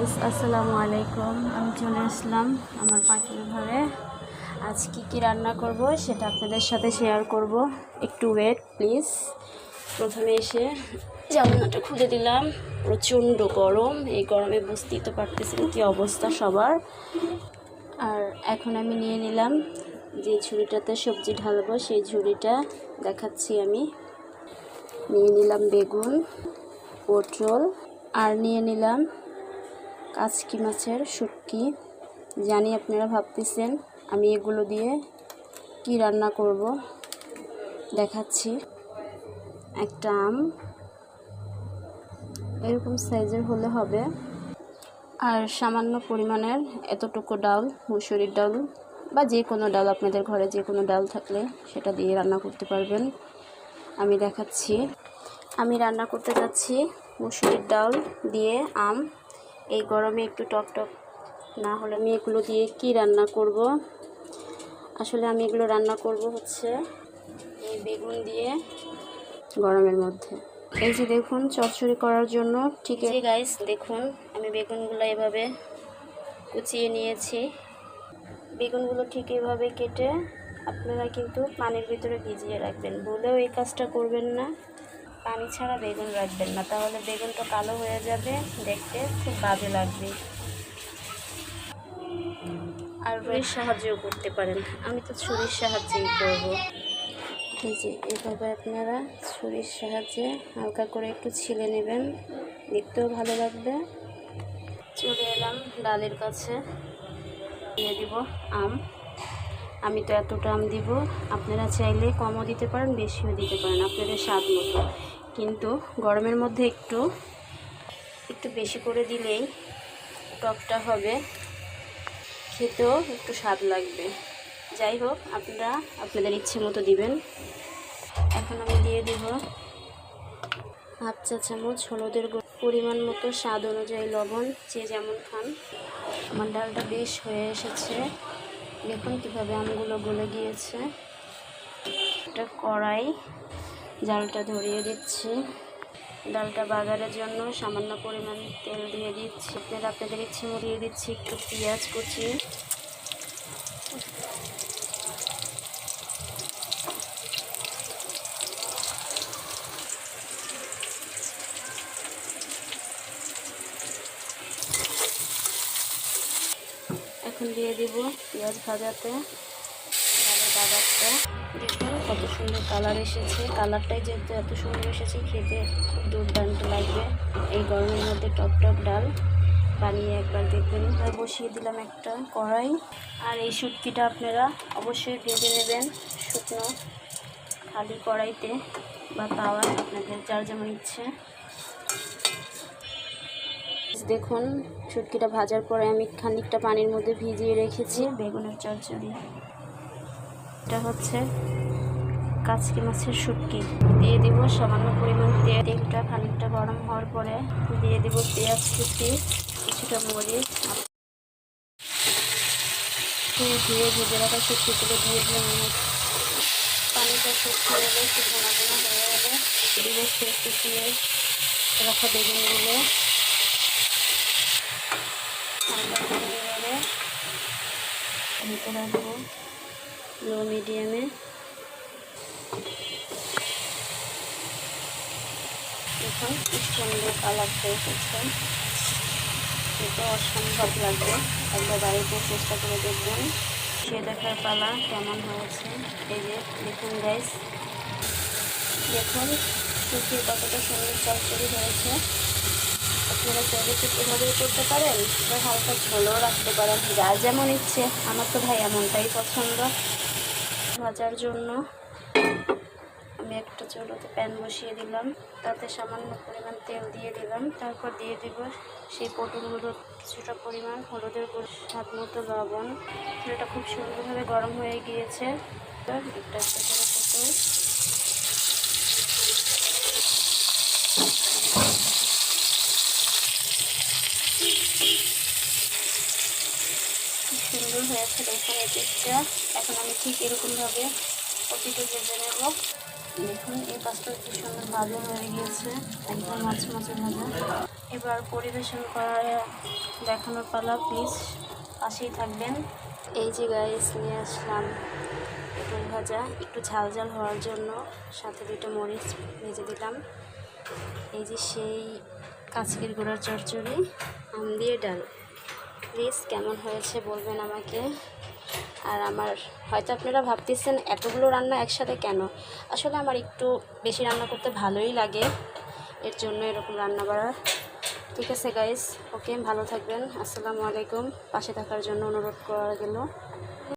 Guys, আসসালামু আলাইকুম। আমি চলে আসলাম আমার পাখির ঘরে। আজ কি রান্না করব সেটা আপনাদের সাথে শেয়ার করব। একটু ওয়েট প্লিজ। প্রথমে এসে জানলাটা খুলে দিলাম। প্রচণ্ড গরম, এই গরমে বুঝতেই তো পারতেছেন কি অবস্থা সবার। আর এখন আমি নিয়ে নিলাম যে ঝুড়িটাতে সবজি ঢালবো, সেই ঝুড়িটা দেখাচ্ছি। আমি নিয়ে নিলাম বেগুন, পটল, আর নিয়ে নিলাম কাচকি মাছের শুটকি। জানি আপনারা ভাবতেছেন আমি এগুলো দিয়ে কি রান্না করব, দেখাচ্ছি। একটা আম এরকম সাইজের হলে হবে, আর সামান্য পরিমাণের এতটুকু ডাল, মুসুরির ডাল বা যে কোনো ডাল, আপনাদের ঘরে যে কোনো ডাল থাকলে সেটা দিয়ে রান্না করতে পারবেন। আমি দেখাচ্ছি। আমি রান্না করতে যাচ্ছি মুসুরির ডাল দিয়ে আম। এই গরমে একটু টক টক না হলে আমি এগুলো দিয়ে কি রান্না করব। আসলে আমি এগুলো রান্না করব হচ্ছে এই বেগুন দিয়ে গরমের মধ্যে। এই যে দেখুন, চচ্চড়ি করার জন্য ঠিক আছে গাইস, দেখুন আমি বেগুনগুলো এভাবে কুচিয়ে নিয়েছি। বেগুনগুলো ঠিক এভাবে কেটে আপনারা কিন্তু পানির ভিতরে ভিজিয়ে রাখবেন। ভুলেও এই কাজটা করবেন না, পানি ছাড়া বেগুন রাখবেন না, তাহলে বেগুনটা কালো হয়ে যাবে, দেখতে খুব বাজে লাগবে। আর ছুরির সাহায্যও করতে পারেন, আমি তো ছুরির সাহায্যেই করব। এই যে এভাবে আপনারা ছুরির সাহায্যে হালকা করে একটু ছিলে নেবেন, দেখতেও ভালো লাগবে। চলে এলাম ডালের কাছে, দিয়ে দিব আম। আমি তো এতটা আম দিব, আপনারা চাইলে কমও দিতে পারেন, বেশিও দিতে পারেন, আপনাদের স্বাদ মতো। কিন্তু গরমের মধ্যে একটু বেশি করে দিলেই টকটা হবে, খেতেও একটু স্বাদ লাগবে। যাই হোক, আপনারা আপনাদের ইচ্ছে মতো দিবেন। এখন আমি দিয়ে দিব হাফ চা চামচ হলুদের গুঁড়ো, পরিমাণ মতো স্বাদ অনুযায়ী লবণ, যে যেমন খান। আমার ডালটা বেশ হয়ে এসেছে, দেখুন কীভাবে আমগুলো গলে গিয়েছে। একটা কড়াই, জালটা ধরিয়ে দিচ্ছি। ডালটা বাগারের জন্য সামান্য পরিমাণ তেল দিয়ে দিচ্ছি। আপনারা আপনাদের ইচ্ছে মতো দিয়ে দিচ্ছি একটু পেঁয়াজ কুচি। এখন দিয়ে দিব পেঁয়াজ ভাজাতে ডালের বাগারটা। দেখুন কত সুন্দর কালার এসেছে। কালারটাই যেহেতু এত সুন্দর এসেছে, খেতে খুব দুর্দান্ত লাগবে। এই গরমের মধ্যে টক টক ডাল বানিয়ে একবার দেখবেন। আর বসিয়ে দিলাম একটা কড়াই। আর এই শুটকিটা আপনারা অবশ্যই ভেজে নেবেন শুকনো, খালি কড়াইতে বা তাওয়ায়, আপনাদের যার যেমন ইচ্ছে। দেখুন শুটকিটা ভাজার পরে আমি খানিকটা পানির মধ্যে ভিজিয়ে রেখেছি বেগুনের চচ্চড়ি। এটা হচ্ছে কাচকি মাছের শুটকি। দিয়ে দিব সামান্য পরিমাণ তেল। তেলটা খানিকটা গরম হওয়ার পরে দিয়ে দিব পেঁয়াজ কুচি, কিছুটা মরিচ, ধুয়ে ভেজে রাখা শুটকিগুলো দিয়ে দিলাম। পানিটা শুকিয়ে এলে, একটু ঘন ঘন হয়ে গেলে দিব কুচিয়ে রাখা বেগুনগুলো। ঠান্ডা করে এভাবে ঢেকে রাখবো লো মিডিয়ামে। দেখুন কি সুন্দর কালারটা এসেছে, এটা অসম্ভব লাগবে। একবার বাড়িতে চেষ্টা করে দেখবেন। সে দেখার পালা কেমন হয়েছে। এই যে দেখুন গাইস, দেখুন শুকিয়ে কতটা সুন্দর চচ্চড়ি হয়েছে। আপনারা চাইলে এভাবেই করতে পারেন বা হালকা ঝোলও রাখতে পারেন, যার যেমন ইচ্ছে। আমার তো ভাই এমনটাই পছন্দ। ভাজার জন্য আমি একটা চুলোতে প্যান বসিয়ে দিলাম, তাতে সামান্য পরিমাণ তেল দিয়ে দিলাম। তারপর দিয়ে দিব সেই পটলগুলো, কিছুটা পরিমাণ হলুদের গুঁড়ো, স্বাদ মতো লবণ। এটা খুব সুন্দরভাবে গরম হয়ে গিয়েছে। একটা একটা করে পটল সুন্দর হয়েছে, দেখুন এই পিসটা। এখন আমি ঠিক এরকমভাবে প্রতিটা ভেজে নেব। দেখুন এই পাঁচটা কি সুন্দর ভাজা হয়ে গিয়েছে, একদম মাছ মাছে ভাজা। এবার পরিবেশন করার দেখানোর পালা, প্লিজ পাশেই থাকবেন। এই যে গাইস নিয়ে আসলাম পটল ভাজা, একটু ঝাল ঝাল হওয়ার জন্য সাথে 2টা মরিচ ভেজে দিলাম। এই যে সেই কাচকির গুঁড়ার চচ্চড়ি, আম দিয়ে ডাল। প্লিজ কেমন হয়েছে বলবেন আমাকে। আর আমার হয়তো আপনারা ভাবতেছেন এতগুলো রান্না একসাথে কেন, আসলে আমার একটু বেশি রান্না করতে ভালোই লাগে, এর জন্য এরকম রান্না বাড়া। ঠিক আছে গাইস, ওকে, ভালো থাকবেন। আসসালামু আলাইকুম। পাশে থাকার জন্য অনুরোধ করা গেল।